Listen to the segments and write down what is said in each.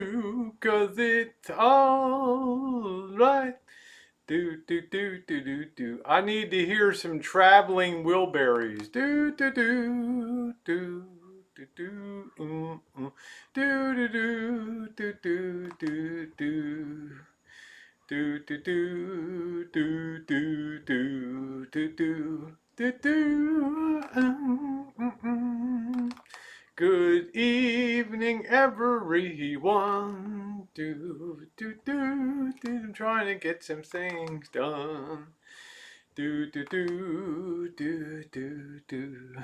'Cause it's all right. Do do do do do do. I need to hear some traveling Wilburys. Do do do do do do do do do do do do do. Do do do do do do do do do do. Good evening, everyone. Do do do do. I'm trying to get some things done. Do do do do do do.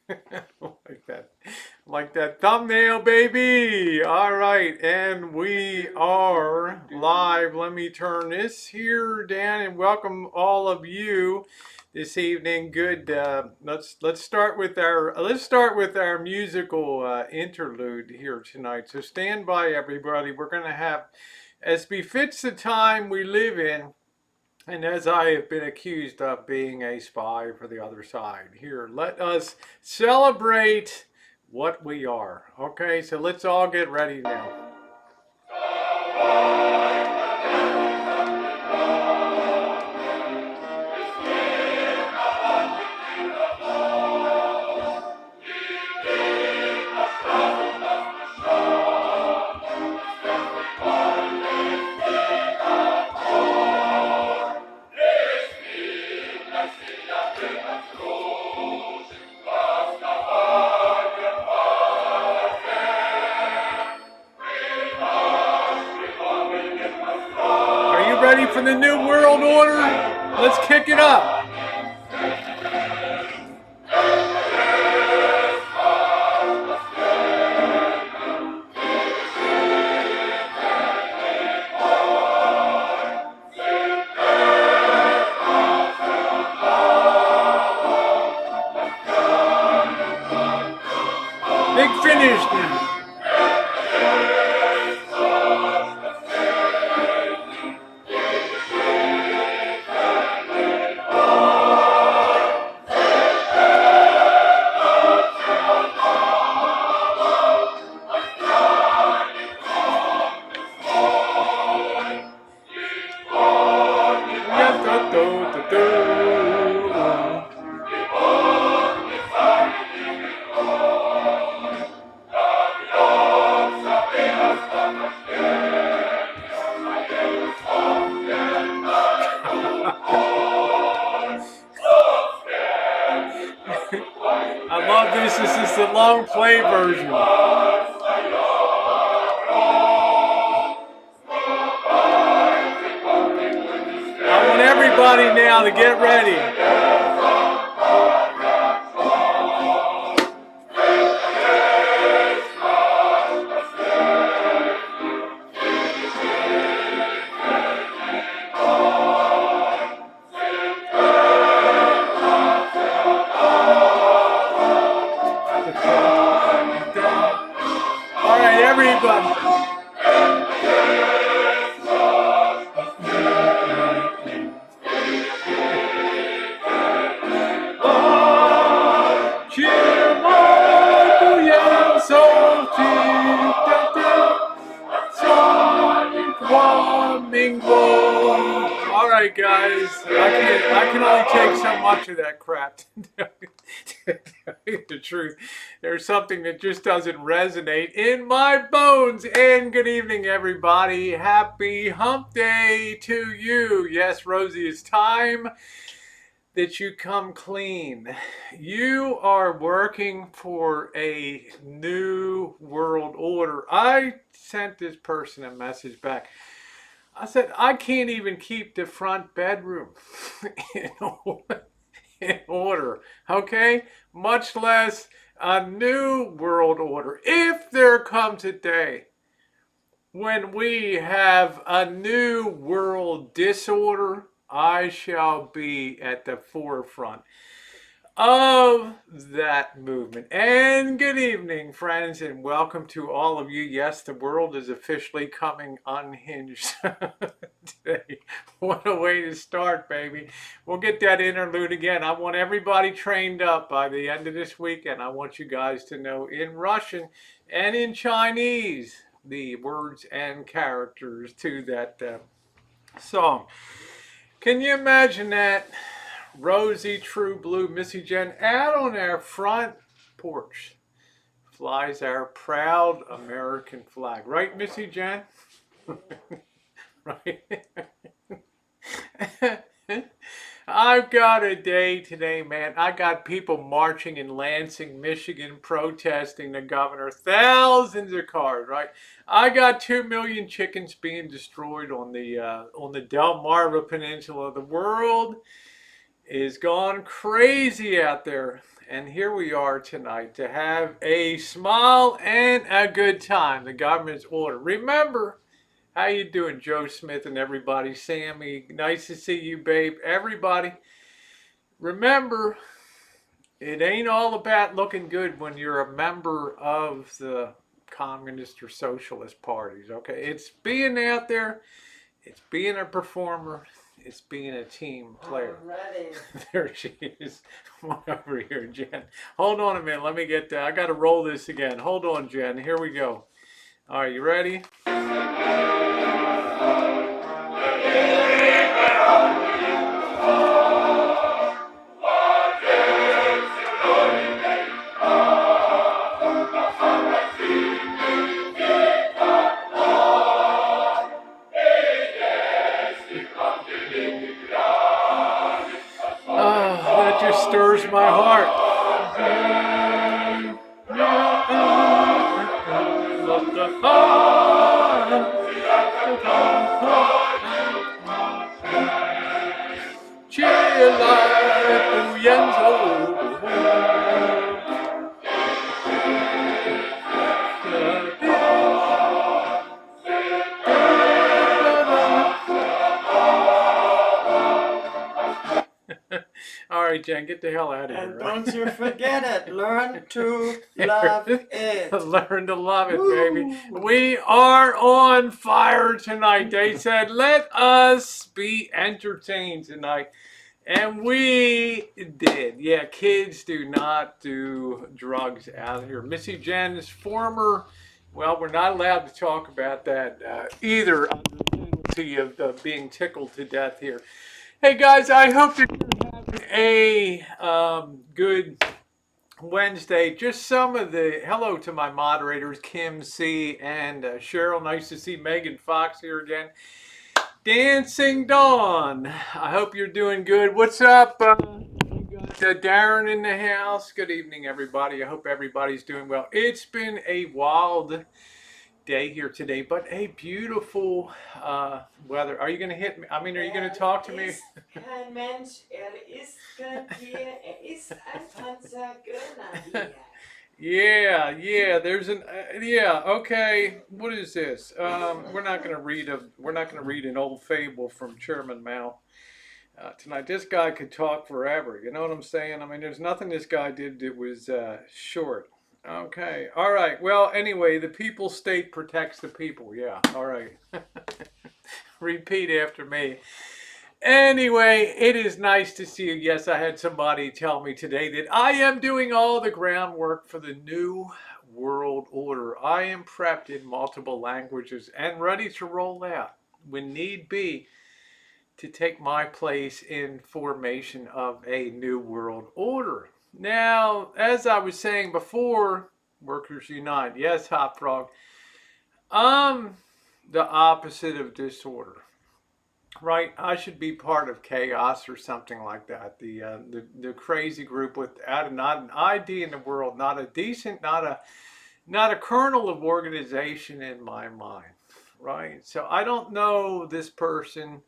like that, like that thumbnail, baby. All right, and we are live. Let me turn this here down and welcome all of you this evening. Good. Let's start with our musical interlude here tonight. So stand by, everybody. We're gonna have, as befits the time we live in, and as I have been accused of being a spy for the other side, here, let us celebrate what we are. Okay, so let's all get ready now. Are you ready for the New World Order? Let's kick it up. Big finish now. I love this. This is the long play version. I want everybody now to get ready. All right, everybody. All right, guys. I can only take so much of that crap. To tell you the truth, there's something that just doesn't resonate in my bones. And good evening, everybody. Happy Hump Day to you. Yes, Rosie, it's time that you come clean. You are working for a new world order. I sent this person a message back. I said, I can't even keep the front bedroom in order, okay? Much less a new world order. If there comes a day when we have a new world disorder, I shall be at the forefront of that movement. And good evening, friends, and welcome to all of you. Yes, the world is officially coming unhinged today. What a way to start, baby. We'll get that interlude again. I want everybody trained up by the end of this weekend. I want you guys to know in Russian and in Chinese the words and characters to that song. Can you imagine that? Rosie, True Blue, Missy Jen out on our front porch flies our proud American flag. Right, Missy Jen? Right? I've got a day today, man. I got people marching in Lansing, Michigan, protesting the governor. Thousands of cars, right? I got 2 million chickens being destroyed on the Delmarva Peninsula. The world is gone crazy out there. And here we are tonight to have a smile and a good time. The government's order. Remember, how you doing, Joe Smith and everybody? Sammy, nice to see you, babe. Everybody, remember, it ain't all about looking good when you're a member of the communist or socialist parties, okay? It's being out there. It's being a performer. It's being a team player. There she is. Come on over here, Jen. Hold on a minute. Let me get that. I got to roll this again. Hold on, Jen. Here we go. All right, you ready? That just stirs my heart. All right, Jen, get the hell out of here. And don't you forget it. Learn to love it. Learn to love it, baby. We are on fire tonight. They said, let us be entertained tonight. And we did. Yeah, kids do not do drugs out here. Missy Jen's former, well, we're not allowed to talk about that either under the penalty of being tickled to death here. Hey guys, I hope that you're having a good Wednesday. Just some of the hello to my moderators, Kim C. and Cheryl. Nice to see Megan Fox here again. Dancing Dawn. I hope you're doing good. What's up? We got Darren in the house. Good evening, everybody. I hope everybody's doing well. It's been a wild day here today, but a beautiful weather. Are you going to hit me? I mean, are you going to talk to me? Kein Mensch, ist kein Tier, ist ein Panzergrenadier. Yeah. There's an okay. What is this? We're not going to read an old fable from Chairman Mao tonight. This guy could talk forever. You know what I'm saying? I mean, there's nothing this guy did that was short. Okay. All right. Well, anyway, the people state protects the people. Yeah. All right. Repeat after me. Anyway, it is nice to see you. Yes, I had somebody tell me today that I am doing all the groundwork for the new world order. I am prepped in multiple languages and ready to roll out when need be to take my place in formation of a new world order. Now, as I was saying before, Workers Unite. Yes, Hot Frog. The opposite of disorder. Right, I should be part of chaos or something like that. The crazy group without not an ID in the world, not a decent, not a kernel of organization in my mind. Right, so I don't know this person,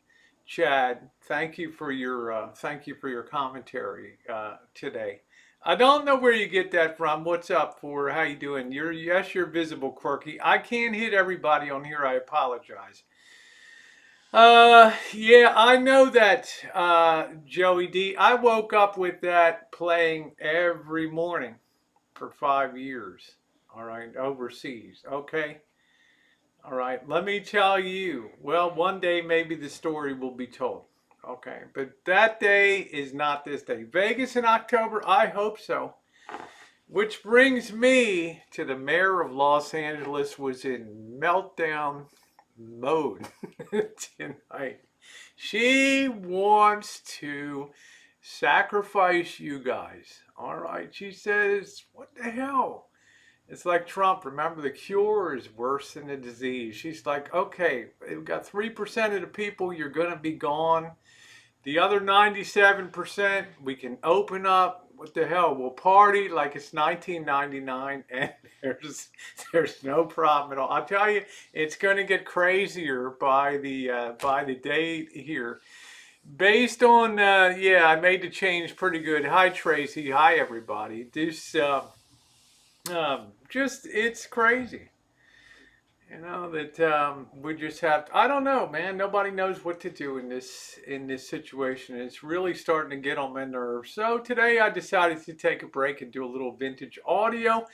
Chad. Thank you for your commentary today. I don't know where you get that from. What's up, for how you doing? You're visible, Quirky. I can't hit everybody on here. I apologize. Yeah, I know that, Joey D. I woke up with that playing every morning for 5 years. All right, overseas. Okay. All right, let me tell you. Well, one day maybe the story will be told. Okay, but that day is not this day. Vegas in October, I hope so. Which brings me to the mayor of Los Angeles was in meltdown mode tonight. She wants to sacrifice you guys. All right. She says, what the hell? It's like Trump. Remember, the cure is worse than the disease. She's like, okay, we've got 3% of the people, you're going to be gone. The other 97%, we can open up. What the hell? We'll party like it's 1999, and there's no problem at all. I'll tell you, it's going to get crazier by the day here. Based on yeah, I made the change pretty good. Hi Tracy. Hi everybody. This just it's crazy. You know that we just have. I don't know, man. Nobody knows what to do in this situation. It's really starting to get on my nerves. So today I decided to take a break and do a little vintage audio.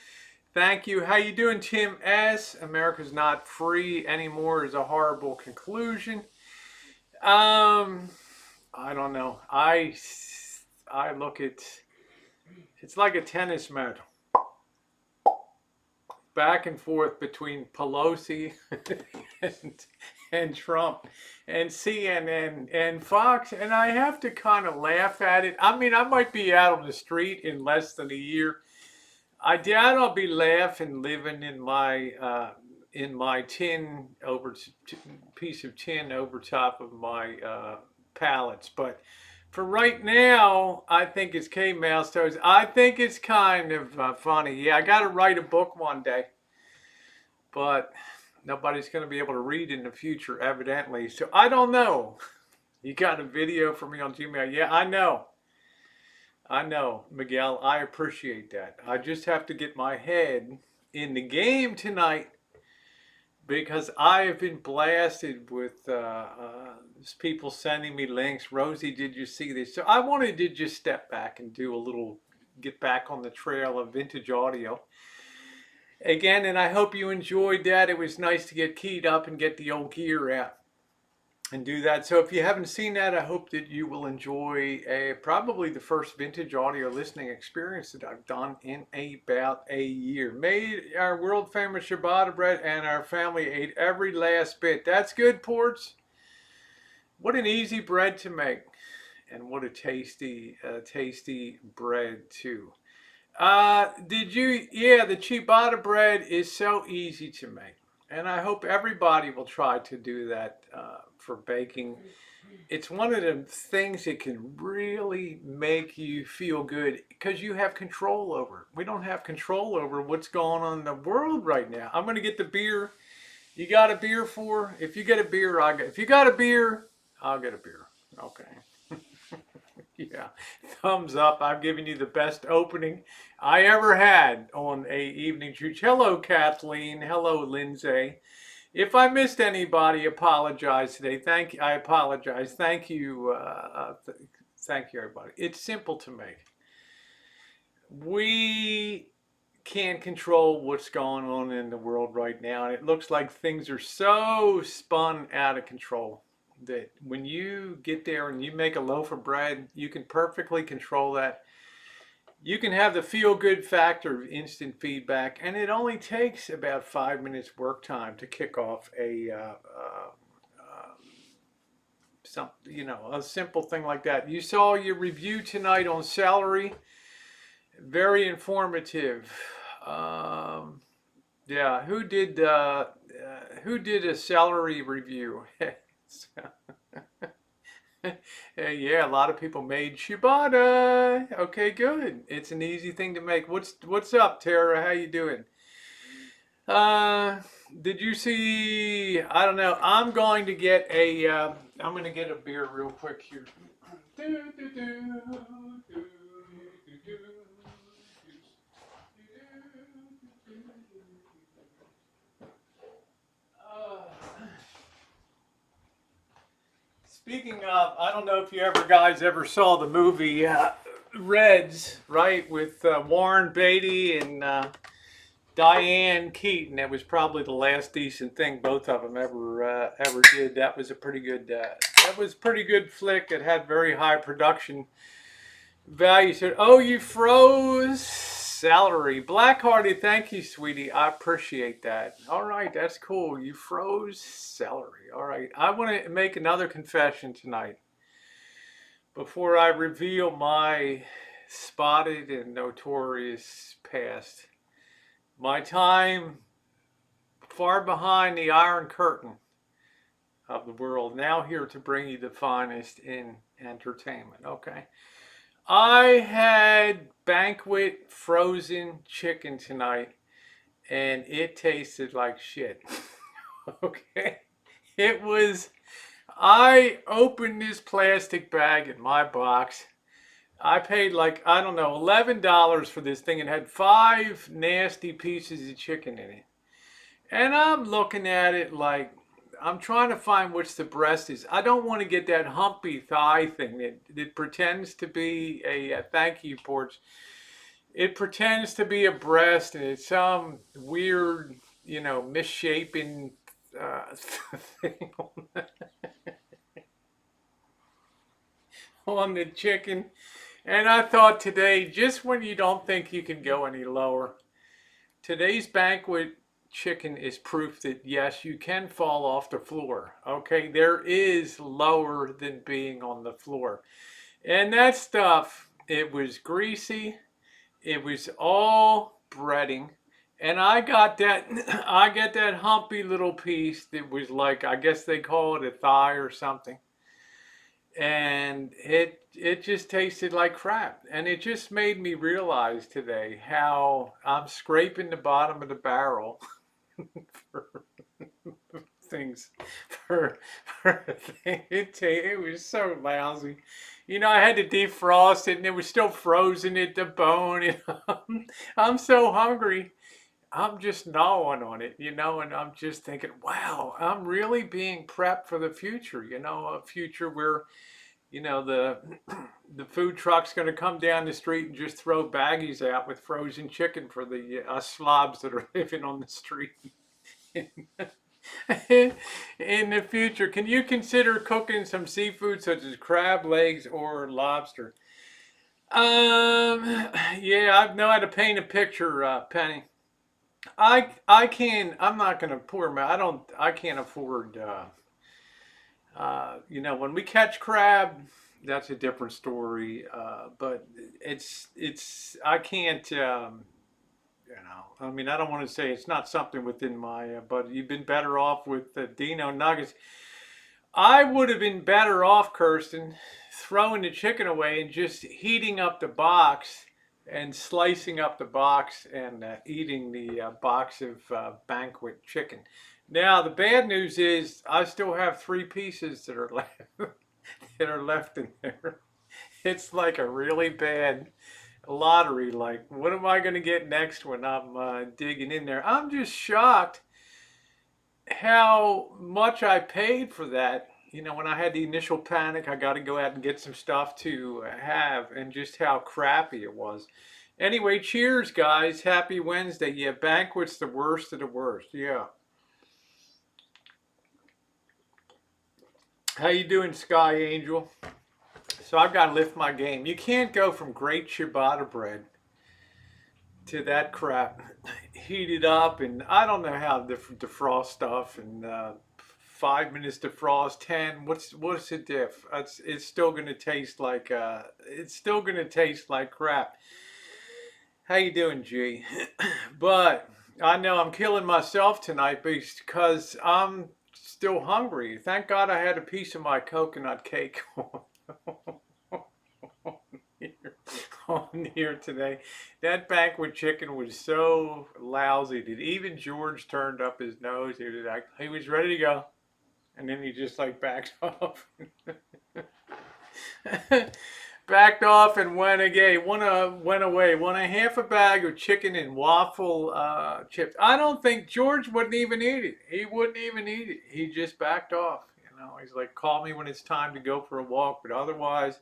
Thank you. How you doing, Tim S? America's not free anymore is a horrible conclusion. I don't know. I look at it's like a tennis match back and forth between Pelosi and, and Trump and CNN and Fox, and I have to kind of laugh at it. I mean, I might be out on the street in less than a year. I doubt I'll be laughing living in my tin over piece of tin over top of my pallets, but for right now, I think it's K Mouse Toes. I think it's kind of funny. Yeah, I got to write a book one day, but nobody's going to be able to read in the future, evidently. So I don't know. You got a video for me on Gmail? Yeah, I know. I know, Miguel. I appreciate that. I just have to get my head in the game tonight because I have been blasted with people sending me links. Rosie, did you see this? So I wanted to just step back and do a little, get back on the trail of vintage audio again, and I hope you enjoyed that. It was nice to get keyed up and get the old gear out and do that. So if you haven't seen that, I hope that you will enjoy probably the first vintage audio listening experience that I've done in about a year. Made our world famous ciabatta bread, and our family ate every last bit. That's good, Ports. What an easy bread to make, and what a tasty bread too. Did you? Yeah, the ciabatta bread is so easy to make, and I hope everybody will try to do that for baking. It's one of the things that can really make you feel good because you have control over it. We don't have control over what's going on in the world right now. I'm going to get the beer. You got a beer for? If you get a beer, I'll get. If you got a beer, I'll get a beer. Okay. Yeah, thumbs up. I've given you the best opening I ever had on a evening juice. Hello, Kathleen. Hello, Lindsay. If I missed anybody, apologize today. Thank you. I apologize. Thank you. Thank you, everybody. It's simple to make. We can't control what's going on in the world right now, and it looks like things are so spun out of control that when you get there and you make a loaf of bread, you can perfectly control that. You can have the feel-good factor of instant feedback, and it only takes about 5 minutes work time to kick off a simple thing like that. You saw your review tonight on celery, very informative. Yeah, who did a celery review? Yeah, a lot of people made ciabatta. Okay, good. It's an easy thing to make. What's up, Tara? How you doing? Did you see? I don't know. I'm going to get a beer real quick here. Speaking of, I don't know if you guys ever saw the movie Reds, right, with Warren Beatty and Diane Keaton. That was probably the last decent thing both of them ever did. That was a pretty good. That was a pretty good flick. It had very high production value. So, oh, you froze. celery. Blackhearted, thank you, sweetie. I appreciate that. All right, that's cool. You froze celery. All right, I want to make another confession tonight before I reveal my spotted and notorious past. My time far behind the Iron Curtain of the world, now here to bring you the finest in entertainment. Okay. I had banquet frozen chicken tonight and it tasted like shit. Okay. It was, I opened this plastic bag in my box. I paid like, I don't know, $11 for this thing. It had 5 nasty pieces of chicken in it. And I'm looking at it like, I'm trying to find which the breast is. I don't want to get that humpy thigh thing that pretends to be a thank you porch. It pretends to be a breast and it's some weird, misshapen thing on the chicken. And I thought today, just when you don't think you can go any lower, today's banquet chicken is proof that yes, you can fall off the floor. Okay, there is lower than being on the floor. And that stuff, it was greasy, it was all breading. And I got that I got that humpy little piece that was like, I guess they call it a thigh or something. And it just tasted like crap. And it just made me realize today how I'm scraping the bottom of the barrel for things for it was so lousy. I had to defrost it and it was still frozen at the bone. I'm so hungry. I'm just gnawing on it, and I'm just thinking, wow, I'm really being prepped for the future, a future where, the the food truck's going to come down the street and just throw baggies out with frozen chicken for the us slobs that are living on the street. In the future, can you consider cooking some seafood such as crab legs or lobster? Yeah, I know how to paint a picture, Penny. I can. I'm not gonna pour them. I can't afford. When we catch crab, that's a different story. But it's. I can't. I mean, I don't want to say it's not something within my. But you've been better off with the Dino nuggets. I would have been better off, Kirsten, throwing the chicken away and just heating up the box and slicing up the box and eating the box of banquet chicken. Now, the bad news is I still have 3 pieces that are left that are left in there. It's like a really bad lottery. Like, what am I going to get next when I'm digging in there? I'm just shocked how much I paid for that. When I had the initial panic, I got to go out and get some stuff to have, and just how crappy it was. Anyway, cheers, guys. Happy Wednesday. Yeah, banquet's the worst of the worst. Yeah. How you doing, Sky Angel? So I've got to lift my game. You can't go from great ciabatta bread to that crap. Heat it up, and I don't know how to defrost stuff, and 5 minutes defrost, 10. What's the diff? It's still gonna taste like crap. How you doing, G? But I know I'm killing myself tonight because I'm still hungry. Thank God I had a piece of my coconut cake on here today. That banquet chicken was so lousy that even George turned up his nose. He was ready to go, and then he just like backed off. Backed off and went again. Went away. Won a half a bag of chicken and waffle chips. I don't think George wouldn't even eat it. He wouldn't even eat it. He just backed off. He's like, call me when it's time to go for a walk. But otherwise,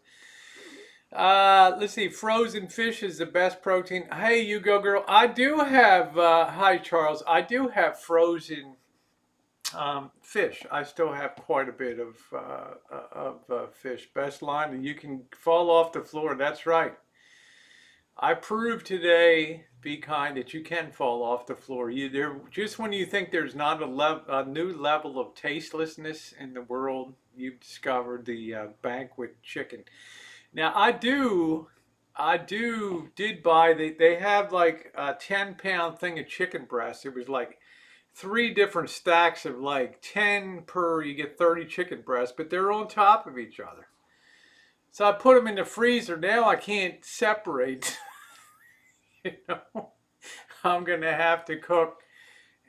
let's see. Frozen fish is the best protein. Hey, you go, girl. I do have. Hi, Charles. I do have frozen fish. I still have quite a bit of fish. Best line, and you can fall off the floor. That's right. I proved today, be kind, that you can fall off the floor. Just when you think there's not a new level of tastelessness in the world, you've discovered the banquet chicken. Now I did buy they have like a 10 pound thing of chicken breast. It was like three different stacks of like 10 per. You get 30 chicken breasts, but they're on top of each other. So I put them in the freezer. Now I can't separate. You know, I'm gonna have to cook,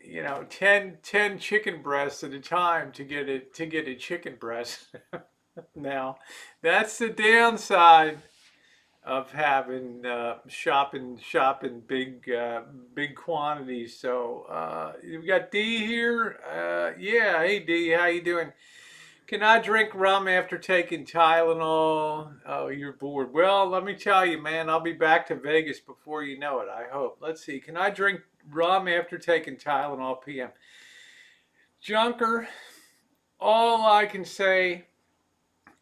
10 chicken breasts at a time to get a chicken breast. Now, that's the downside of having shopping big quantities. So we got D here. Yeah, hey D, how you doing? Can I drink rum after taking Tylenol? Oh, you're bored. Well, let me tell you, man, I'll be back to Vegas before you know it, I hope. Let's see. Can I drink rum after taking Tylenol PM? Junker, all I can say,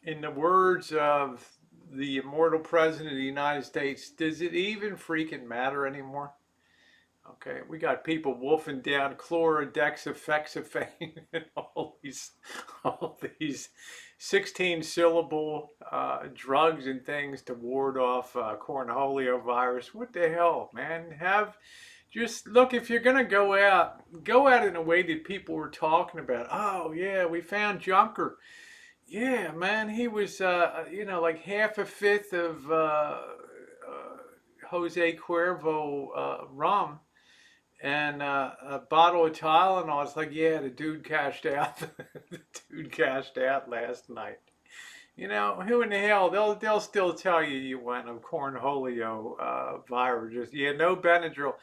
in the words of the immortal president of the United States, does it even freaking matter anymore? Okay, we got people wolfing down chlorodexafexaphane and all these 16 syllable drugs and things to ward off cornholio virus. What the hell, man? Just look, if you're gonna go out in a way that people were talking about. Oh yeah, we found Junker. Yeah, man, he was like half a fifth of Jose Cuervo rum and a bottle of Tylenol. It's like, yeah, the dude cashed out. The dude cashed out last night. Who in the hell? They'll still tell you went of cornholio virus. Just, yeah, no Benadryl.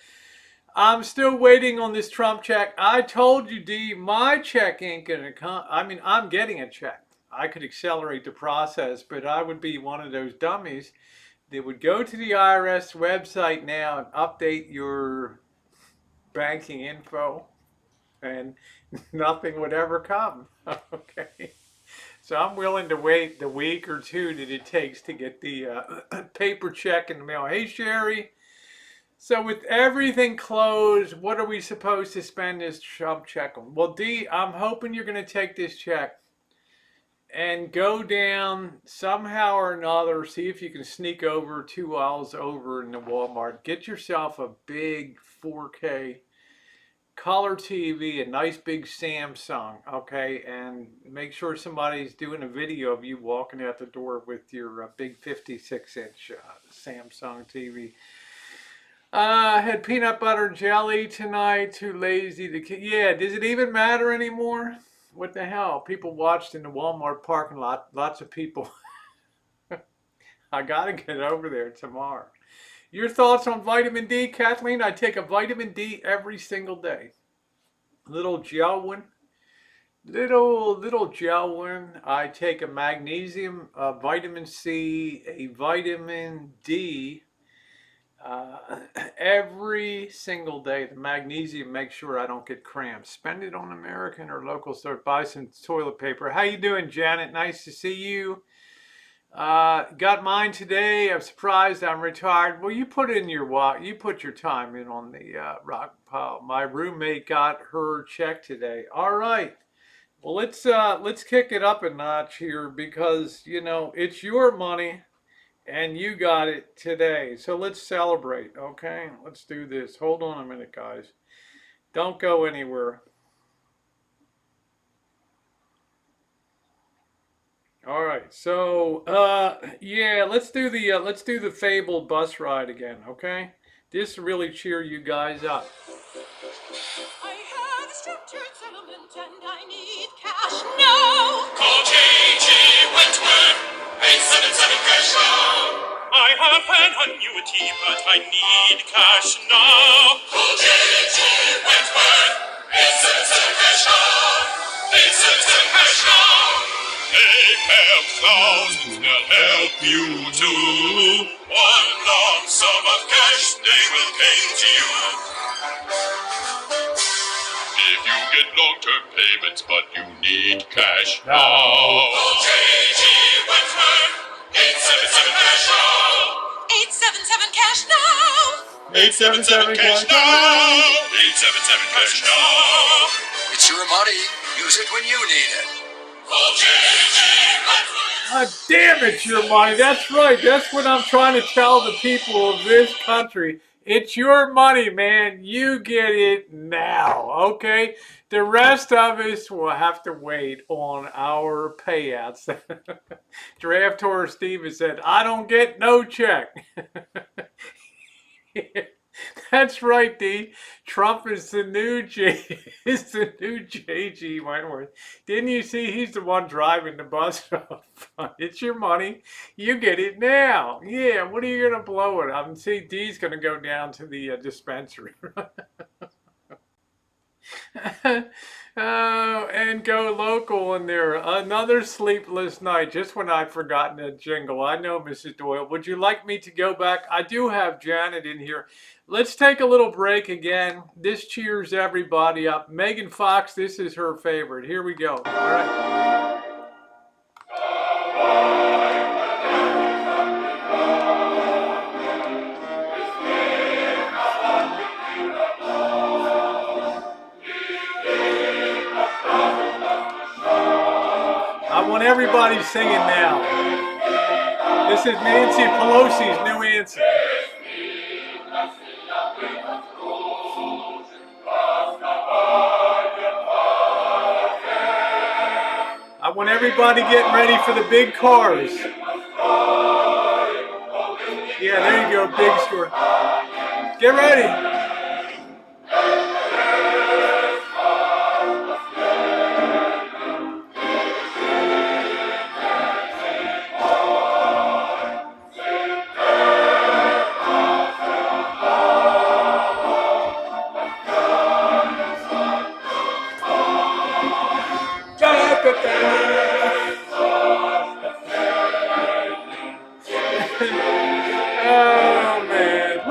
I'm still waiting on this Trump check. I told you, D, my check ain't gonna come. I mean, I'm getting a check. I could accelerate the process, but I would be one of those dummies that would go to the IRS website now and update your banking info, and nothing would ever come. Okay. So I'm willing to wait the week or two that it takes to get the paper check in the mail. Hey, Sherry. So with everything closed, what are we supposed to spend this Trump check on? Well, D, I'm hoping you're going to take this check and go down somehow or another, see if you can sneak over 2 aisles over in the Walmart. Get yourself a big 4K color TV, a nice big Samsung, okay? And make sure somebody's doing a video of you walking out the door with your big 56-inch Samsung TV. Had peanut butter jelly tonight. Too lazy to. Yeah, does it even matter anymore? What the hell? People watched in the Walmart parking lot. Lots of people. I gotta get over there tomorrow. Your thoughts on vitamin D, Kathleen? I take a vitamin D every single day. Little gel one. Little gel one. I take a magnesium, a vitamin C, a vitamin D. Every single day. The magnesium makes sure I don't get cramps. Spend it on American or local store. Buy some toilet paper. How you doing, Janet? Nice to see you. Got mine today. I'm surprised I'm retired. Well, you put your time in on the rock pile. My roommate got her check today. All right. Well, let's kick it up a notch here because it's your money. And you got it today. So let's celebrate, okay? Let's do this. Hold on a minute, guys. Don't go anywhere. All right. So, yeah, let's do the fabled bus ride again, okay? This will really cheer you guys up. I have a structured settlement and I need cash now. Call J.G. Wentworth, 877 cash now. I have an annuity, but I need cash now. Call J.G. Wentworth, 877 cash now. 877 cash now. They have thousands, they'll help you too. One lump sum of cash they will pay to you. If you get long-term payments, but you need cash now. Call J.G. Wentworth, 877 cash now. 877 cash now. 877 cash now. 877 cash now. It's your money. Use it when you need it. Call JG Wentworth. Damn it, your money. That's right. That's what I'm trying to tell the people of this country. It's your money, man. You get it now, okay? The rest of us will have to wait on our payouts. Draft Tour Steven said, I don't get no check. That's right, D. Trump is the new JG Wentworth. Didn't you see he's the one driving the bus? It's your money. You get it now. Yeah, what are you going to blow it up? And see, D's going to go down to the dispensary. Oh, and go local in there. Another sleepless night. Just when I'd forgotten a jingle. I know, Mrs. Doyle. Would you like me to go back? I do have Janet in here. Let's take a little break again. This cheers everybody up. Megan Fox, this is her favorite. Here we go. All right. I want everybody singing now. This is Nancy Pelosi's new answer. I want everybody getting ready for the big cars. Yeah, there you go, big store. Get ready. Oh man.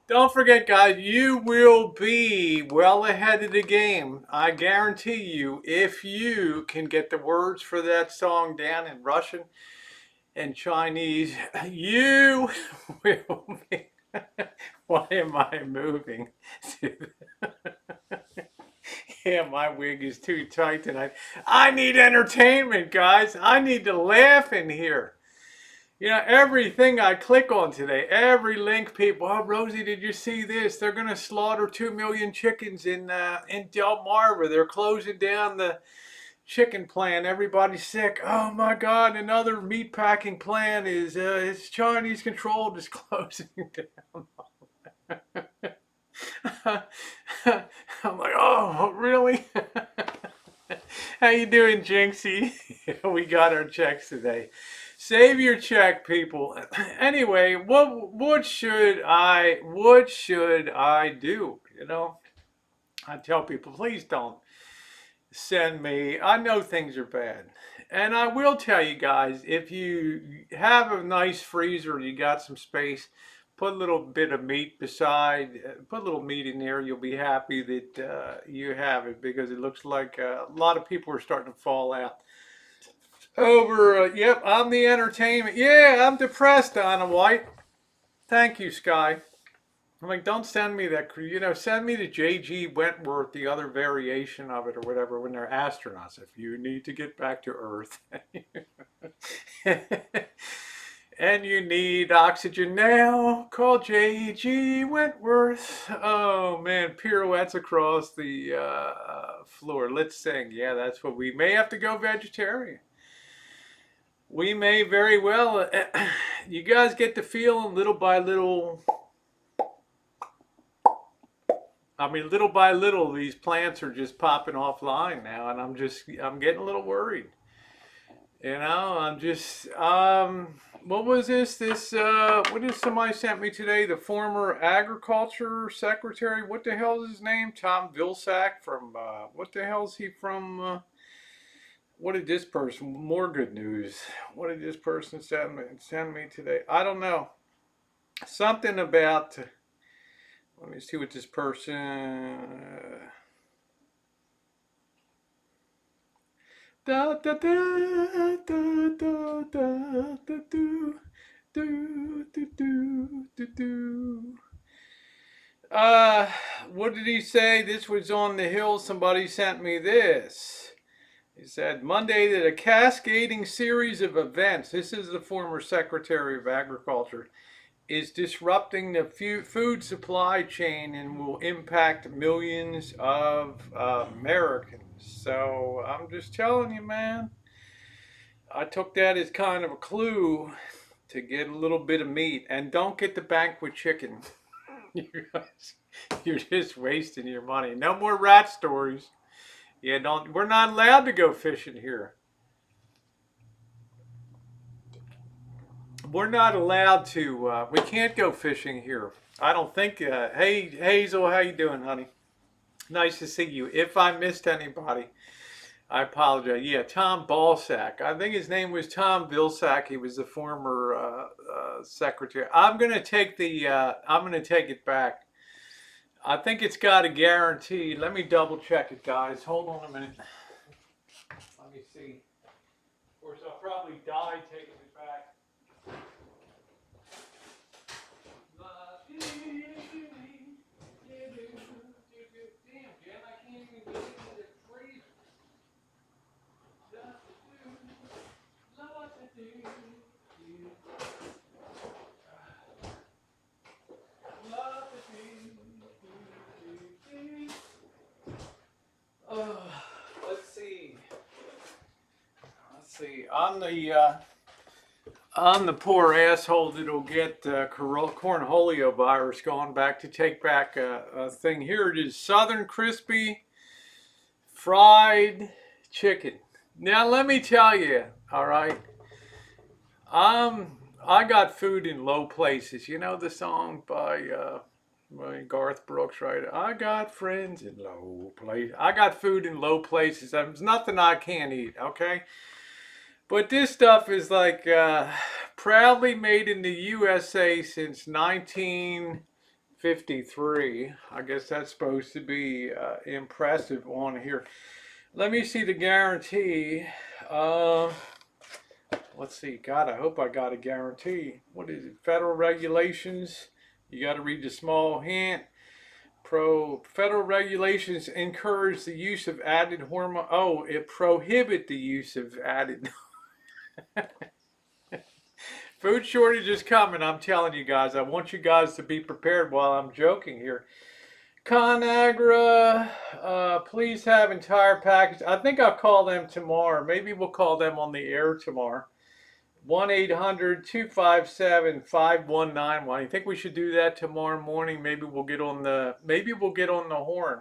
Don't forget, guys, you will be well ahead of the game. I guarantee you, if you can get the words for that song down in Russian and Chinese, you will be. Why am I moving? Yeah, my wig is too tight tonight. I need entertainment, guys. I need to laugh in here. You know, everything I click on today, every link, people, oh, Rosie, did you see this? They're going to slaughter 2 million chickens in Delmarva. They're closing down the chicken plant. Everybody's sick. Oh, my God, another meatpacking plant is Chinese controlled, is closing down. I'm like, oh, really? How you doing, Jinxie? We got our checks today. Save your check, people. Anyway, what should I do? You know, I tell people, please don't send me. I know things are bad, and I will tell you guys, if you have a nice freezer, you got some space, put a little bit of meat beside, put a little meat in there. You'll be happy that you have it, because it looks like a lot of people are starting to fall out over. Yep, I'm the entertainment. Yeah, I'm depressed, Donna White. Thank you, Sky. I'm like, don't send me that. You know, send me the J.G. Wentworth, the other variation of it or whatever, when they're astronauts. If you need to get back to Earth. And you need oxygen now, call J.G. Wentworth. Oh, man, pirouettes across the floor. Let's sing. Yeah, that's what we may have to go vegetarian. We may very well. You guys get the feeling little by little. I mean, little by little, these plants are just popping offline now, and I'm getting a little worried. You know, I'm just, what was this? What did somebody sent me today? The former agriculture secretary, what the hell is his name? Tom Vilsack from, what the hell is he from? What did this person, more good news. What did this person send me today? I don't know. Something about, Let me see what this person. Da da da da da da da do do do do do do. What did he say? This was on the Hill. Somebody sent me this. He said Monday that a cascading series of events. This is the former Secretary of Agriculture. Is disrupting the food supply chain and will impact millions of Americans. So I'm just telling you, man. I took that as kind of a clue to get a little bit of meat. And don't get the banquet chicken. You're just wasting your money. No more rat stories. Yeah, don't. We're not allowed to go fishing here. We're not allowed to. We can't go fishing here. I don't think. Hey, Hazel, how you doing, honey? Nice to see you. If I missed anybody, I apologize. Yeah, Tom Balsack. I think his name was Tom Vilsack. He was the former secretary. I'm gonna take the. I'm gonna take it back. I think it's got a guarantee. Let me double check it, guys. Hold on a minute. Let me see. Of course, I'll probably die taking it back. Damn, Jen, I can't even get into the freezer. Let's see. I'm the poor asshole that'll get cornholio virus going back to take back a thing. Here it is, Southern Crispy Fried Chicken. Now let me tell you, all right, I got food in low places. You know the song by Garth Brooks, right? I got friends in low places. I got food in low places. There's nothing I can't eat, okay? But this stuff is like proudly made in the USA since 1953. I guess that's supposed to be impressive on here. Let me see the guarantee. Let's see. God, I hope I got a guarantee. What is it? Federal regulations. You got to read the small hint. Federal regulations encourage the use of added hormone. Oh, it prohibit the use of added. Food shortage is coming. I'm telling you guys. I want you guys to be prepared while I'm joking here. ConAgra, please have entire package. I think I'll call them tomorrow. Maybe we'll call them on the air tomorrow. 1-800-257-5191. I think we should do that tomorrow morning. Maybe we'll get on the horn.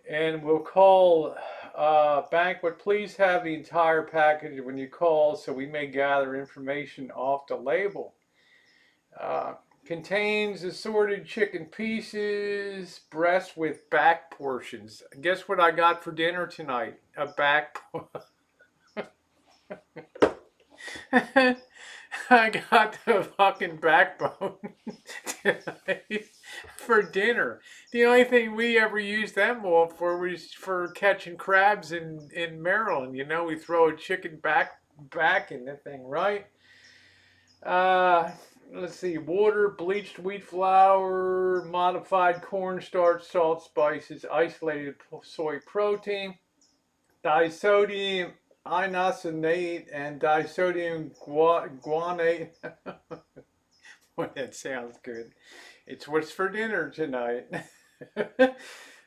And we'll call banquet. Please have the entire package when you call so we may gather information off the label. Contains assorted chicken pieces, breast with back portions. Guess what I got for dinner tonight? A back. I got the fucking backbone tonight for dinner. The only thing we ever used them for was for catching crabs in Maryland. You know, we throw a chicken back in the thing, right? Let's see, water, bleached wheat flour, modified cornstarch, salt, spices, isolated soy protein, disodium inosinate, and disodium guanate. Boy, that sounds good. It's what's for dinner tonight.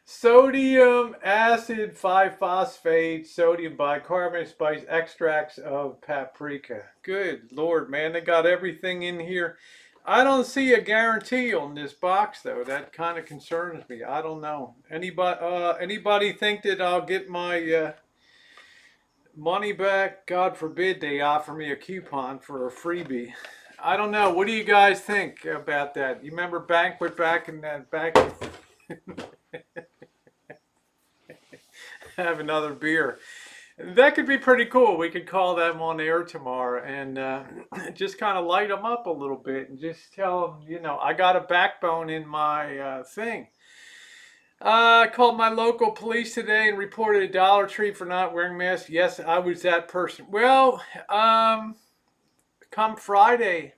Sodium acid 5-phosphate, sodium bicarbonate, spice extracts of paprika. Good Lord, man, they got everything in here. I don't see a guarantee on this box though. That kind of concerns me. I don't know. Anybody think that I'll get my money back? God forbid they offer me a coupon for a freebie. I don't know. What do you guys think about that? You remember Banquet back in that back? Have another beer. That could be pretty cool. We could call them on air tomorrow and just kind of light them up a little bit and just tell them, you know, I got a backbone in my thing. I called my local police today and reported a Dollar Tree for not wearing masks. Yes, I was that person. Well, come Friday,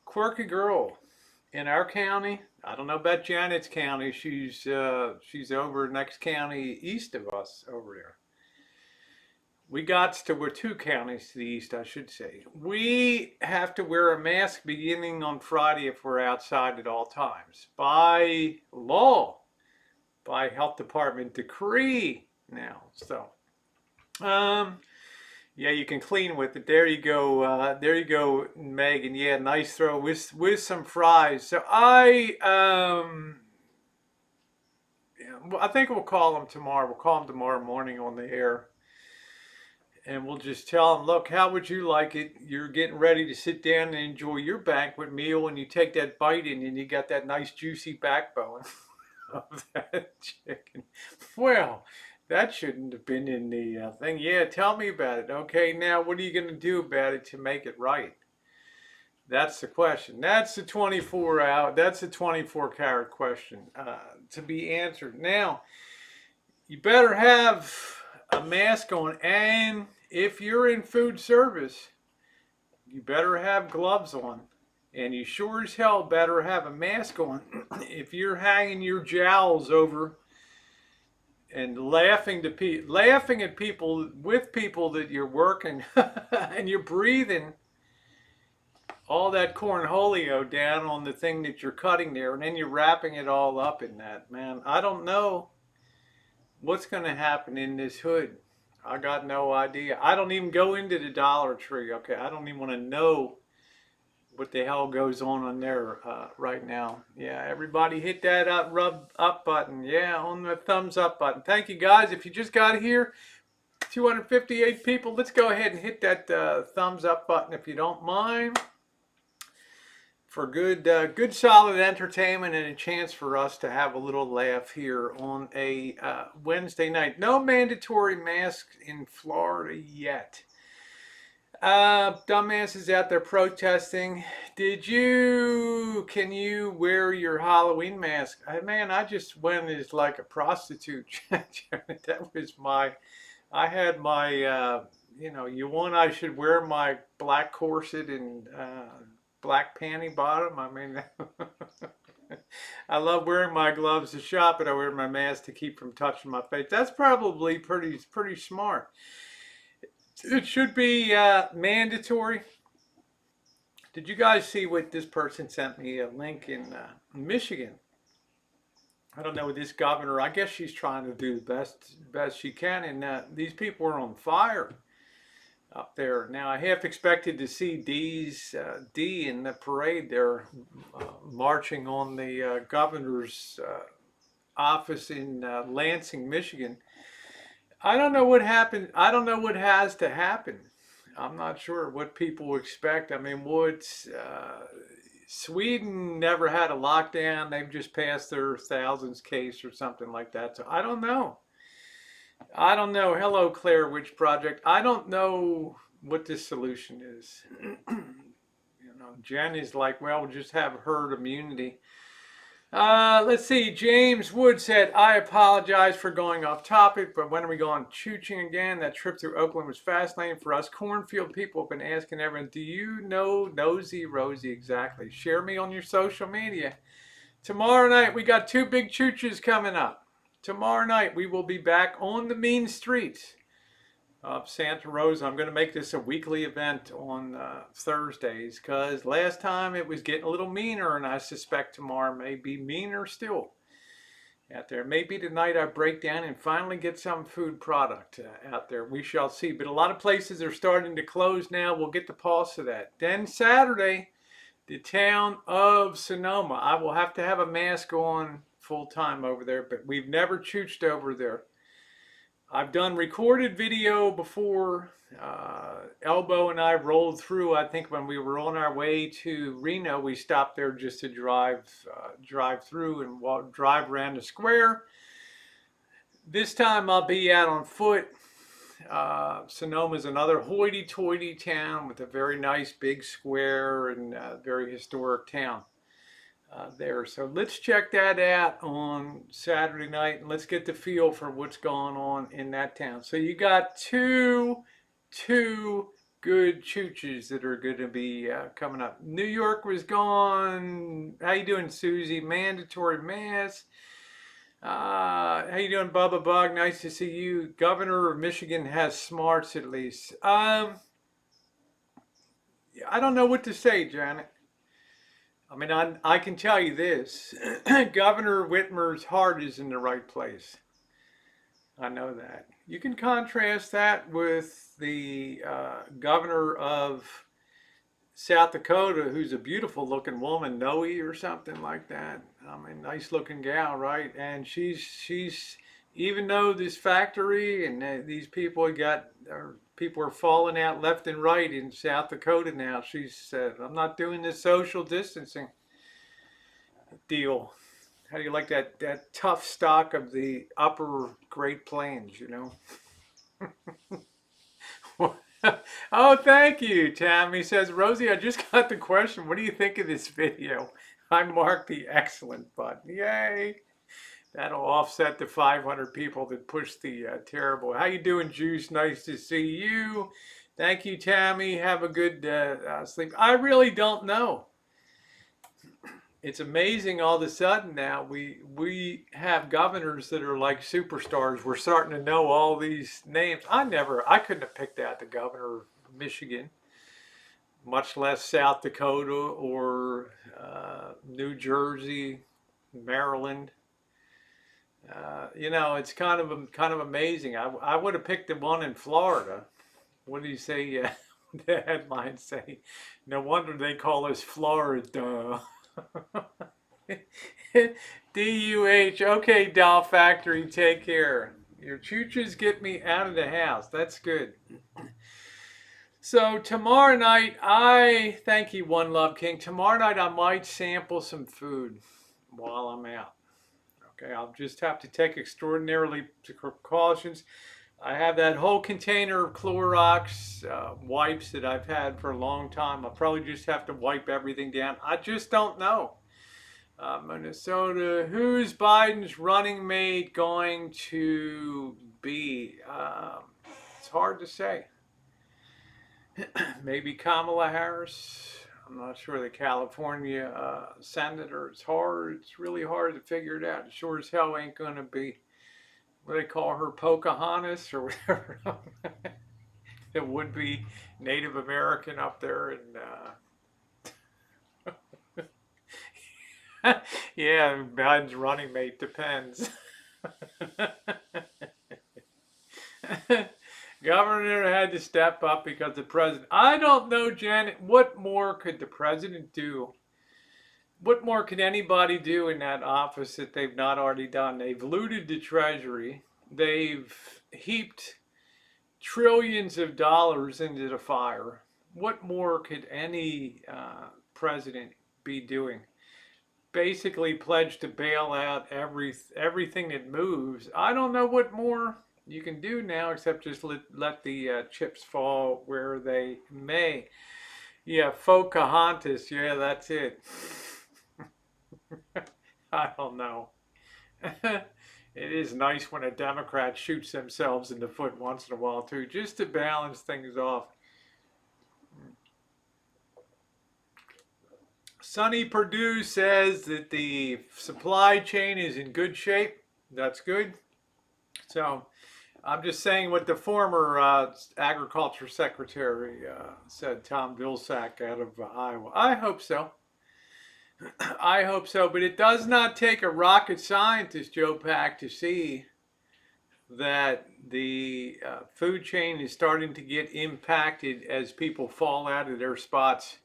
quirky girl in our county. I don't know about Janet's county. She's over next county east of us over there. We're 2 counties to the east, I should say. We have to wear a mask beginning on Friday if we're outside at all times. By law, by health department decree now. So, yeah, you can clean with it. There you go, Megan. Yeah, nice throw with some fries. So yeah, well, I think we'll call them tomorrow. We'll call them tomorrow morning on the air. And we'll just tell them, look, how would you like it? You're getting ready to sit down and enjoy your banquet meal, and you take that bite in, and you got that nice juicy backbone of that chicken. Well, that shouldn't have been in the thing. Yeah, tell me about it. Okay, now what are you going to do about it to make it right? That's the question. That's the 24 hour. That's the 24 karat question to be answered. Now, you better have a mask on, and if you're in food service, you better have gloves on, and you sure as hell better have a mask on if you're hanging your jowls over and laughing at people with people that you're working and you're breathing all that cornholio down on the thing that you're cutting there, and then you're wrapping it all up in that. Man, I don't know what's going to happen in this hood. I got no idea. I don't even go into the Dollar Tree. Okay, I don't even want to know what the hell goes on there right now. Yeah, everybody hit that rub up button. Yeah, on the thumbs up button. Thank you guys. If you just got here, 258 people. Let's go ahead and hit that thumbs up button if you don't mind. For good solid entertainment and a chance for us to have a little laugh here on a Wednesday night. No mandatory masks in Florida yet. Dumbasses out there protesting. Can you wear your Halloween mask? Man, I just went as like a prostitute. That was I had my, I should wear my black corset and black panty bottom. I mean, I love wearing my gloves to shop, but I wear my mask to keep from touching my face. That's probably pretty smart. It should be mandatory. Did you guys see what this person sent me a link in Michigan? I don't know, with this governor. I guess she's trying to do the best she can, and these people are on fire up there. Now, I half expected to see D in the parade there marching on the governor's office in Lansing, Michigan. I don't know what happened. I don't know what has to happen. I'm not sure what people expect. I mean, Sweden never had a lockdown. They've just passed their thousands case or something like that. So I don't know. I don't know. Hello, Claire Witch Project. I don't know what the solution is. Jen is like, well, we'll just have herd immunity. Let's see. James Wood said, I apologize for going off topic, but when are we going chooching again? That trip through Oakland was fascinating for us. Cornfield people have been asking everyone, do you know Nosy Rosie exactly? Share me on your social media. Tomorrow night, we got 2 big chooches coming up. Tomorrow night, we will be back on the mean streets of Santa Rosa. I'm going to make this a weekly event on Thursdays, because last time it was getting a little meaner, and I suspect tomorrow may be meaner still out there. Maybe tonight I break down and finally get some food product out there. We shall see. But a lot of places are starting to close now. We'll get the pulse of that. Then Saturday, the town of Sonoma. I will have to have a mask on full time over there, but we've never chooched over there. I've done recorded video before. Elbow and I rolled through. I think when we were on our way to Reno, we stopped there just to drive through and drive around the square. This time I'll be out on foot. Sonoma is another hoity-toity town with a very nice big square and a very historic town there. So let's check that out on Saturday night and let's get the feel for what's going on in that town. So you got two good chooches that are going to be coming up. New York was gone. How you doing, Susie? Mandatory mask. How you doing, Bubba Bug? Nice to see you. Governor of Michigan has smarts at least. I don't know what to say, Janet. I mean, I can tell you this. Governor Whitmer's heart is in the right place. I know that. You can contrast that with the governor of South Dakota, who's a beautiful looking woman, Noe or something like that. I mean, nice looking gal, right? And she's even though this factory and these people people are falling out left and right in South Dakota now. She said, "I'm not doing this social distancing deal." How do you like that tough stock of the upper Great Plains, you know? Oh, thank you, Tammy says, Rosie, I just got the question. What do you think of this video? I marked the excellent button. Yay. That'll offset the 500 people that pushed the terrible. How you doing, Juice? Nice to see you. Thank you, Tammy. Have a good sleep. I really don't know. It's amazing all of a sudden now we have governors that are like superstars. We're starting to know all these names. I couldn't have picked out the governor of Michigan, much less South Dakota or New Jersey, Maryland. You know, it's kind of amazing. I would have picked the one in Florida. What do you say? The headlines say, "No wonder they call us Florida." DUH. Okay, Doll Factory, take care. Your chooches get me out of the house. That's good. So tomorrow night, thank you, One Love King. Tomorrow night, I might sample some food while I'm out. Okay, I'll just have to take extraordinarily precautions. I have that whole container of Clorox wipes that I've had for a long time. I'll probably just have to wipe everything down. I just don't know. Minnesota, who's Biden's running mate going to be? It's hard to say. Maybe Kamala Harris. I'm not sure. The California senator. It's really hard to figure it out. It sure as hell ain't going to be, what do they call her, Pocahontas or whatever. It would be Native American up there in yeah, Biden's running mate depends. Governor had to step up because the president. I don't know, Janet. What more could the president do? What more could anybody do in that office that they've not already done? They've looted the Treasury. They've heaped trillions of dollars into the fire. What more could any president be doing? Basically pledged to bail out everything that moves. I don't know what more you can do now except just let the chips fall where they may. Yeah, Pocahontas. Yeah, that's it. I don't know. It is nice when a Democrat shoots themselves in the foot once in a while too, just to balance things off. Sonny Perdue says that the supply chain is in good shape. That's good. So I'm just saying what the former agriculture secretary said, Tom Vilsack out of Iowa. I hope so. I hope so. But it does not take a rocket scientist, Joe Pack, to see that the food chain is starting to get impacted as people fall out of their spots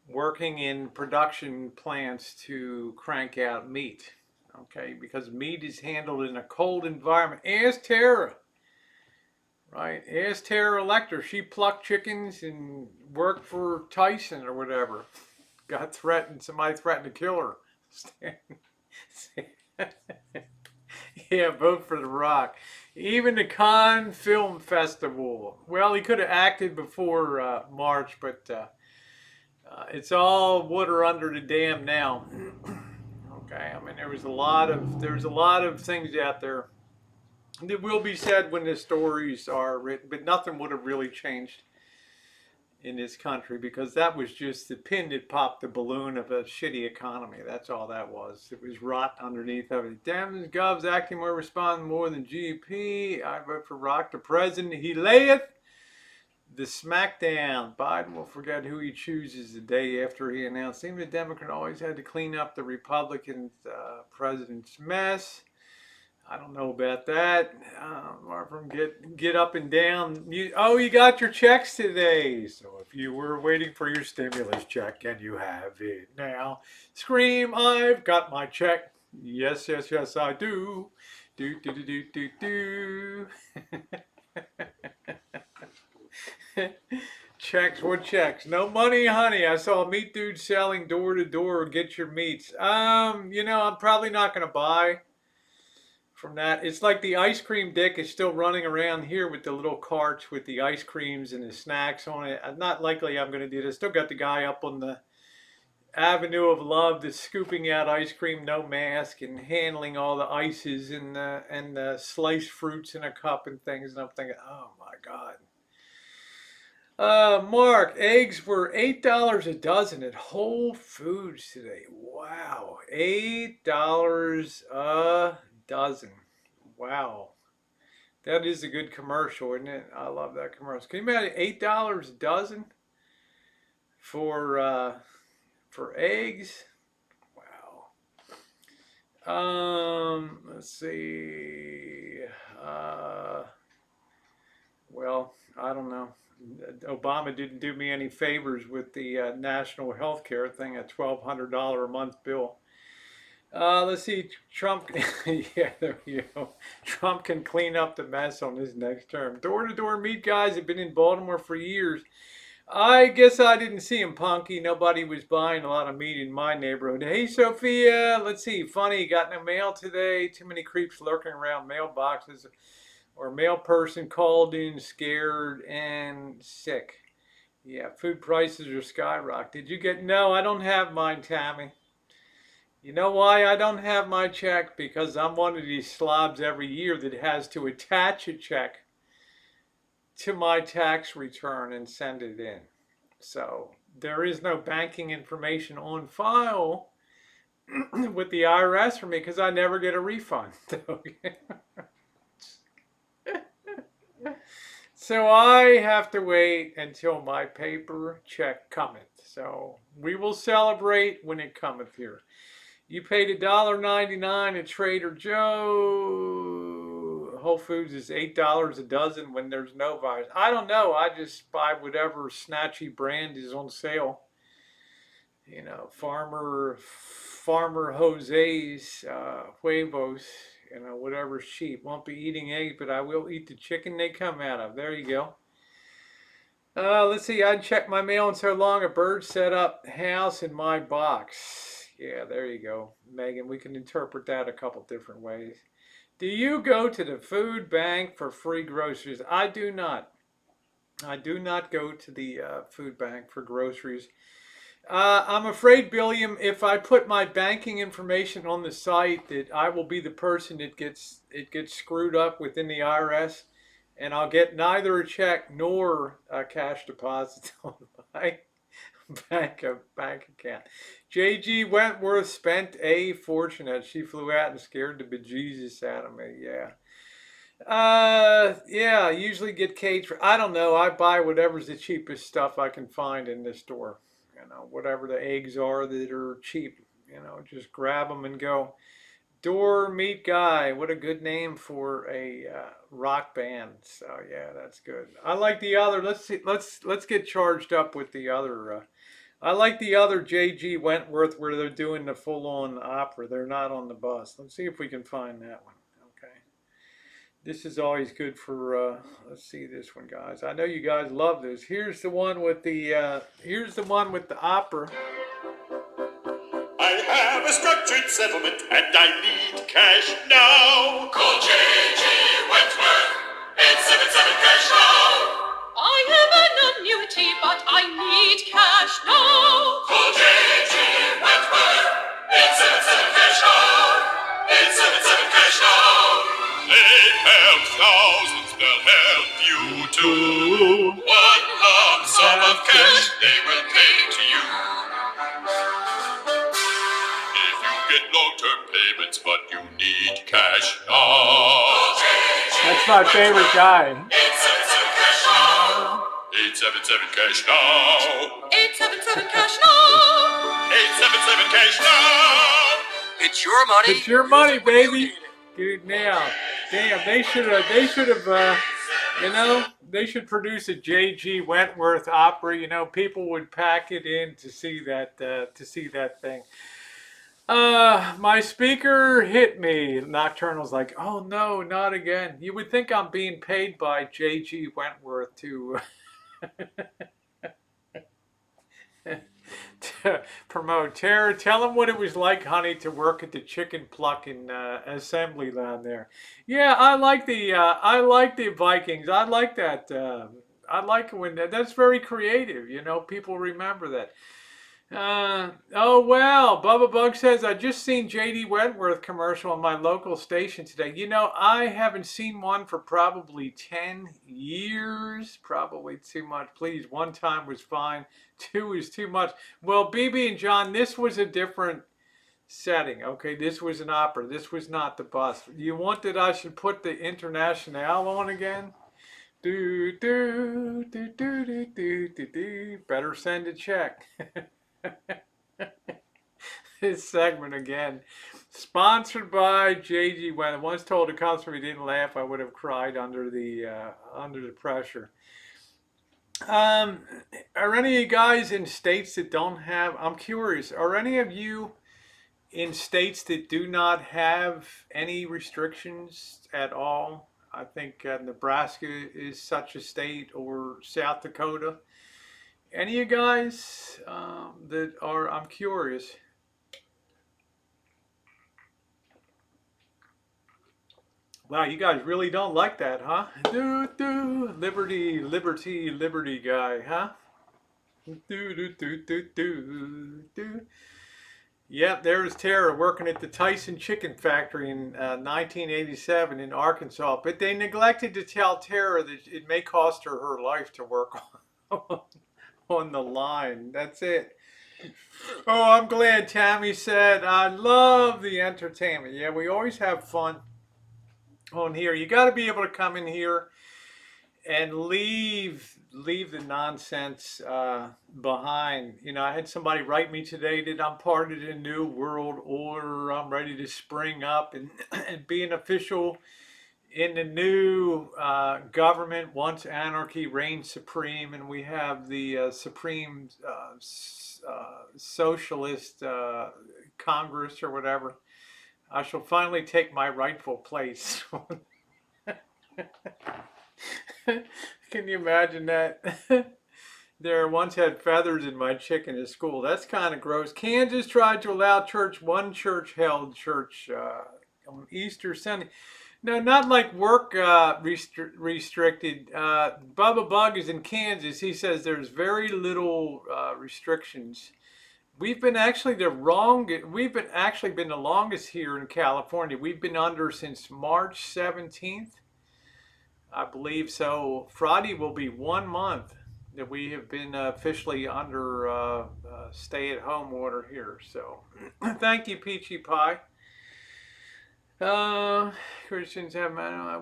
working in production plants to crank out meat, okay? Because meat is handled in a cold environment. Ask Tara, right? Ask Tara Elector. She plucked chickens and worked for Tyson or whatever. Somebody threatened to kill her. Yeah, vote for The Rock. Even the Cannes Film Festival. Well, he could have acted before March, but it's all water under the dam now. Okay, I mean there's a lot of things out there that will be said when the stories are written, but nothing would have really changed in this country because that was just the pin that popped the balloon of a shitty economy. That's all that was. It was rot underneath of it. Damn, Gov's acting more responding more than GP. I vote for Rock the president. He layeth the smackdown. Biden will forget who he chooses the day after he announced. Even the Democrat always had to clean up the Republican president's mess. I don't know about that. From get up and down. You got your checks today. So if you were waiting for your stimulus check and you have it now, scream, I've got my check. Yes, yes, yes, I do. Do, do, do, do, do, do. Checks, what checks? No money, honey. I saw a meat dude selling door to door. Get your meats. I'm probably not going to buy from that. It's like the ice cream dick is still running around here with the little carts with the ice creams and the snacks on it. Not likely I'm going to do this. Still got the guy up on the Avenue of Love that's scooping out ice cream, no mask, and handling all the ices and the sliced fruits in a cup and things. And I'm thinking, oh my God. Mark, eggs were $8 a dozen at Whole Foods today. Wow, $8 a dozen. Wow, that is a good commercial, isn't it? I love that commercial. Can you imagine $8 a dozen for eggs? Wow. Let's see. Well, I don't know. Obama didn't do me any favors with the national health care thing, a $1,200 a month bill. Let's see, Trump, yeah, there you go. Trump can clean up the mess on his next term. Door-to-door meat guys have been in Baltimore for years. I guess I didn't see him, Punky. Nobody was buying a lot of meat in my neighborhood. Hey, Sophia, let's see. Funny, got no mail today. Too many creeps lurking around mailboxes. Or mail person called in scared and sick. Yeah, food prices are skyrocketing. Did you get? No, I don't have mine, Tammy. You know why I don't have my check? Because I'm one of these slobs every year that has to attach a check to my tax return and send it in. So there is no banking information on file with the IRS for me because I never get a refund. So I have to wait until my paper check cometh. So we will celebrate when it cometh here. You paid $1.99 at Trader Joe. Whole Foods is $8 a dozen when there's no virus. I don't know. I just buy whatever snatchy brand is on sale. You know, Farmer Jose's huevos. You know, whatever's cheap. Won't be eating eggs, but I will eat the chicken they come out of. There you go. Let's see. I checked my mail in so long. A bird set up house in my box. Yeah, there you go, Megan. We can interpret that a couple different ways. Do you go to the food bank for free groceries? I do not. I do not go to the food bank for groceries. I'm afraid, Billiam, if I put my banking information on the site, that I will be the person that gets screwed up within the IRS, and I'll get neither a check nor a cash deposit on my bank account. J.G. Wentworth spent a fortune as she flew out and scared the bejesus out of me. Yeah. Yeah, I usually get caged for, I don't know, I buy whatever's the cheapest stuff I can find in this store. You know, whatever the eggs are that are cheap, you know, just grab them and go. Door Meat Guy, what a good name for a rock band. So yeah, that's good. I like the other. Let's see. Let's get charged up with the other. I like the other J.G. Wentworth where they're doing the full-on opera. They're not on the bus. Let's see if we can find that one. Okay. This is always good for. Let's see this one, guys. I know you guys love this. Here's the one with the. Here's the one with the opera. I have a structured settlement and I need cash now. Call J.G. Wentworth, 877 cash now. I have an annuity, but I need cash now. Call J.G. Wentworth, 877 cash now. 877 cash now. They help thousands, they'll help you too. One lump sum of cash they will pay to you. If you get long-term payments, but you need cash now. That's my favorite guy. 877 cash now. 877 cash now. 877 cash now. 877 cash now. It's your money. It's your money, baby. Dude, now, damn, they should have, you know, they should produce a J.G. Wentworth opera. You know, people would pack it in to see that thing. My speaker hit me. Nocturnal's like, oh no, not again. You would think I'm being paid by J.G. Wentworth to promote Terror. Tell him what it was like, honey, to work at the chicken plucking assembly line there. Yeah, I like the Vikings. I like that. I like when that's very creative. You know, people remember that. Oh well, Bubba Bug says I just seen J.D. Wentworth commercial on my local station today. You know, I haven't seen one for probably 10 years. Probably too much. Please, one time was fine. Two is too much. Well, BB and John, this was a different setting. Okay, this was an opera. This was not the bus. You want that I should put the Internationale on again? Do do do do do do do do. Better send a check. This segment again, sponsored by J.G. When I once told a customer he didn't laugh, I would have cried under the pressure. Are any of you guys in states that don't have? I'm curious. Are any of you in states that do not have any restrictions at all? I think Nebraska is such a state, or South Dakota. Any of you guys that are, I'm curious. Wow, you guys really don't like that, huh? Liberty, liberty, liberty guy, huh? Yep, there's Tara working at the Tyson Chicken Factory in 1987 in Arkansas. But they neglected to tell Tara that it may cost her her life to work on the line. That's it. Oh, I'm glad Tammy said, I love the entertainment. Yeah, we always have fun on here. You got to be able to come in here and leave the nonsense behind. You know, I had somebody write me today that I'm part of the new world order. I'm ready to spring up and be an official in the new government once anarchy reigns supreme, and we have the supreme socialist Congress or whatever. I shall finally take my rightful place. Can you imagine that? There once had feathers in my chicken at school. That's kind of gross. Kansas tried to allow church. One church held church on Easter Sunday. No, not like work restricted. Bubba Bug is in Kansas. He says there's very little restrictions. We've been actually the longest here in California. We've been under since March 17th. I believe so. Friday will be 1 month that we have been officially under stay-at-home order here. So, thank you, Peachy Pie. Christians have,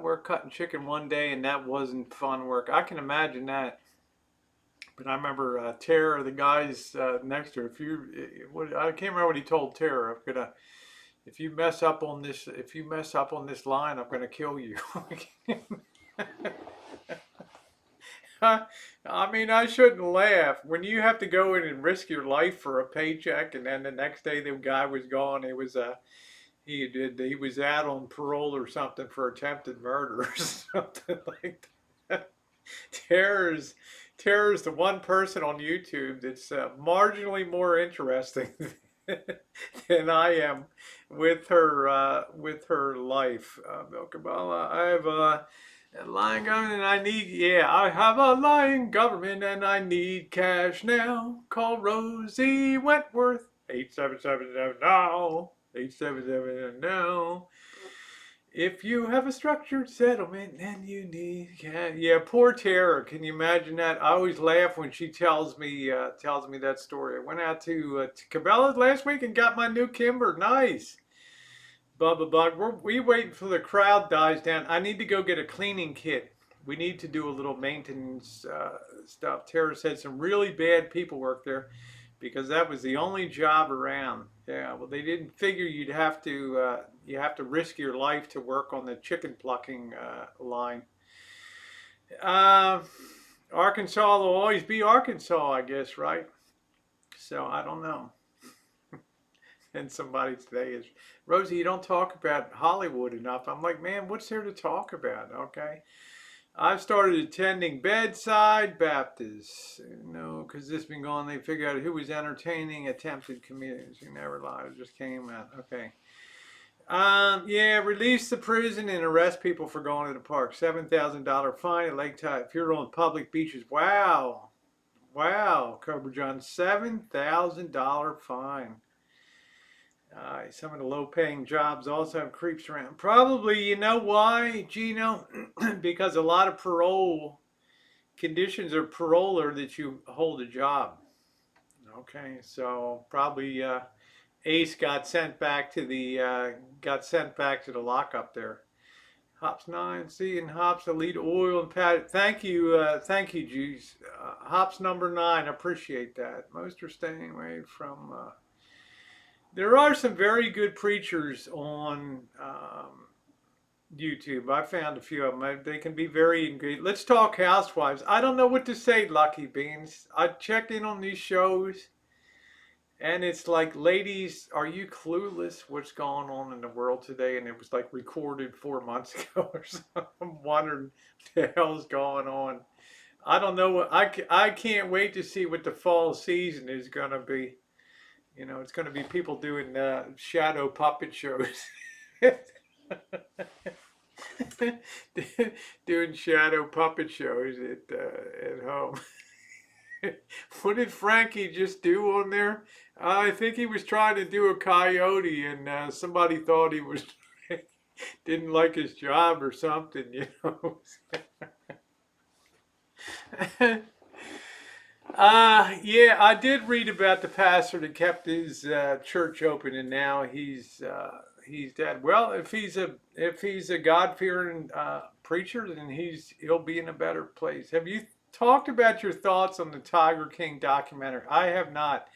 we're cutting chicken one day, and that wasn't fun work. I can imagine that. But I remember Tara, the guys next to her. I can't remember what he told Tara. If you mess up on this line, I'm gonna kill you. I mean, I shouldn't laugh. When you have to go in and risk your life for a paycheck, and then the next day the guy was gone. He was out on parole or something for attempted murder or something like that. Tara's the one person on YouTube that's marginally more interesting than I am with her life. Bill Kabbalah, I have a lying government and I need, yeah, I have a lying government and I need cash now. Call Rosie Wentworth, 8777 now, 8777 now. If you have a structured settlement and you need, yeah, poor Tara. Can you imagine that? I always laugh when she tells me that story. I went out to Cabela's last week and got my new Kimber. Nice. Bubba Bug. We waiting for the crowd dies down. I need to go get a cleaning kit. We need to do a little maintenance stuff. Tara said some really bad people work there because that was the only job around. Yeah, well, they didn't figure you have to risk your life to work on the chicken plucking line. Uh, Arkansas will always be Arkansas, I guess, right? So I don't know. And somebody today is, Rosie, you don't talk about Hollywood enough. I'm like, man, what's there to talk about? Okay. I've started attending Bedside Baptist, because this has been going, they figured out who was entertaining attempted comedians who never lied. It just came out. Okay. Yeah, release the prison and arrest people for going to the park. $7,000 fine at Lake Tide. If you're on public beaches, wow. Wow, Cobra John, $7,000 fine. Some of the low-paying jobs also have creeps around. Probably, you know why, Gino? Because a lot of parole conditions are paroler that you hold a job. Okay, so probably Ace got sent back to the lockup there. Hops 9, C and Hops Elite Oil and Pat. Thank you, G's. Hops number 9, appreciate that. Most are staying away from. There are some very good preachers on YouTube. I found a few of them. They can be very engaged. Let's talk housewives. I don't know what to say, Lucky Beans. I checked in on these shows, and it's like, ladies, are you clueless what's going on in the world today? And it was like recorded 4 months ago or something. I'm wondering what the hell's going on. I don't know. I can't wait to see what the fall season is going to be. It's going to be people doing shadow puppet shows. Doing shadow puppet shows at home. What did Frankie just do on there? I think he was trying to do a coyote, and somebody thought he was didn't like his job or something, Yeah, I did read about the pastor that kept his church open, and now he's dead. Well, if he's a God-fearing preacher, then he'll be in a better place. Have you talked about your thoughts on the Tiger King documentary? I have not.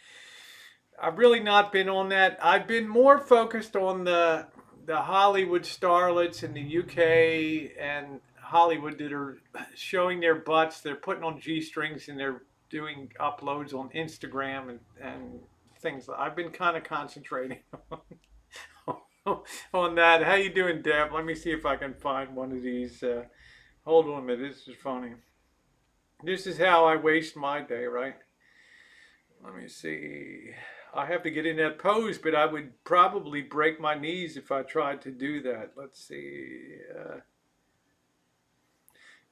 I've really not been on that. I've been more focused on the Hollywood starlets in the UK and Hollywood that are showing their butts. They're putting on G-strings and they're doing uploads on Instagram and things. I've been kind of concentrating on that. How you doing, Deb? Let me see if I can find one of these. Hold on a minute. This is funny. This is how I waste my day, right? Let me see. I have to get in that pose, but I would probably break my knees if I tried to do that. Let's see.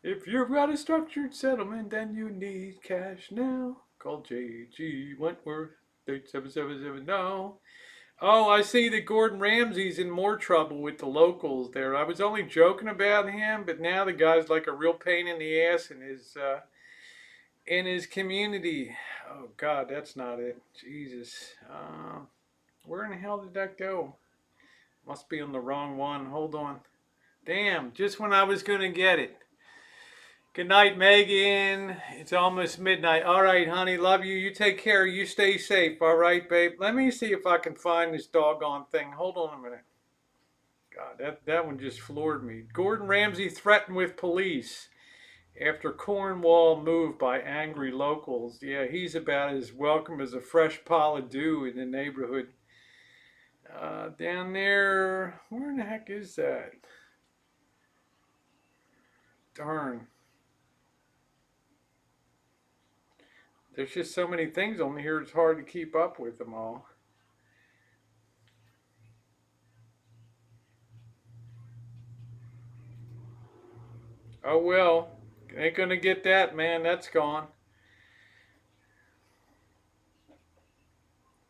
If you've got a structured settlement, then you need cash now. Call J.G. Wentworth, 8777 now. Oh, I see that Gordon Ramsay's in more trouble with the locals there. I was only joking about him, but now the guy's like a real pain in the ass in his community. Oh God, that's not it. Jesus. Where in the hell did that go? Must be on the wrong one. Hold on. Damn, just when I was going to get it. Good night, Megan. It's almost midnight. All right, honey. Love you. You take care. You stay safe. All right, babe. Let me see if I can find this doggone thing. Hold on a minute. God, that one just floored me. Gordon Ramsay threatened with police after Cornwall moved by angry locals. Yeah, he's about as welcome as a fresh pile of dew in the neighborhood. Down there, where in the heck is that? Darn. There's just so many things on here, it's hard to keep up with them all. Oh well, ain't gonna get that, man. That's gone.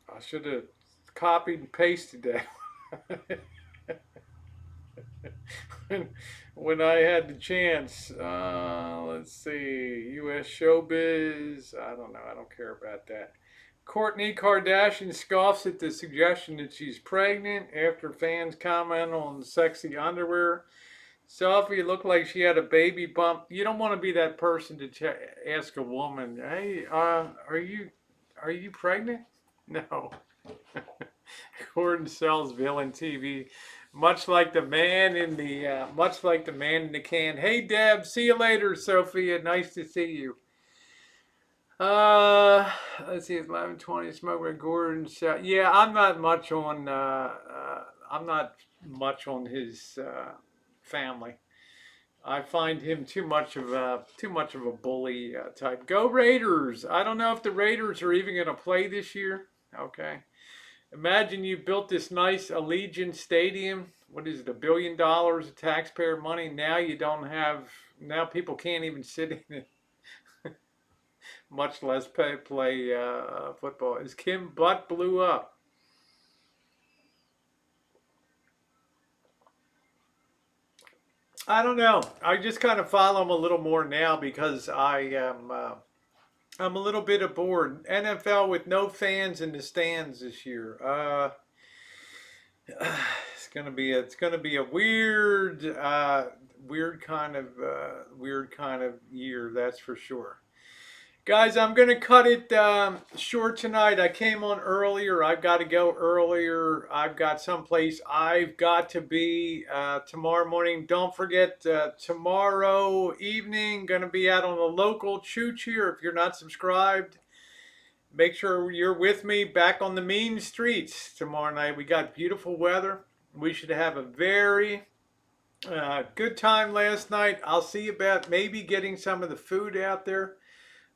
I should have copied and pasted that when I had the chance. Let's see, U.S. Showbiz. I don't know. I don't care about that. Kourtney Kardashian scoffs at the suggestion that she's pregnant after fans comment on sexy underwear. Selfie looked like she had a baby bump. You don't want to be that person to ask a woman, "Hey, are you pregnant?" No. Gordon sells villain TV, much like the man in the can. Hey, Deb, see you later, Sophia. Nice to see you. Uh, let's see, it's 11:20. Smoke with Gordon. Yeah, I'm not much on. I'm not much on his family. I find him too much of a bully type. Go Raiders! I don't know if the Raiders are even going to play this year. Okay. Imagine you built this nice Allegiant Stadium. What is it, $1 billion of taxpayer money? Now you don't have. Now people can't even sit in it, much less play football. Is Kim butt blew up? I don't know. I just kind of follow him a little more now because I'm a little bit bored. NFL with no fans in the stands this year. It's gonna be a weird kind of year. That's for sure. Guys, I'm gonna cut it short tonight. I came on earlier. I've got to go earlier. I've got someplace I've got to be tomorrow morning. Don't forget tomorrow evening. Gonna be out on the local choo cheer. If you're not subscribed, make sure you're with me back on the mean streets tomorrow night. We got beautiful weather. We should have a very good time last night. I'll see about maybe getting some of the food out there.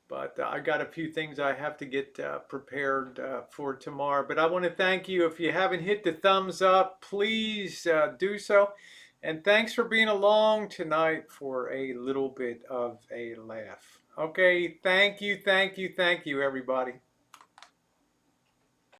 But I got a few things I have to get prepared for tomorrow. But I want to thank you. If you haven't hit the thumbs up, please do so. And thanks for being along tonight for a little bit of a laugh. Okay, thank you, everybody.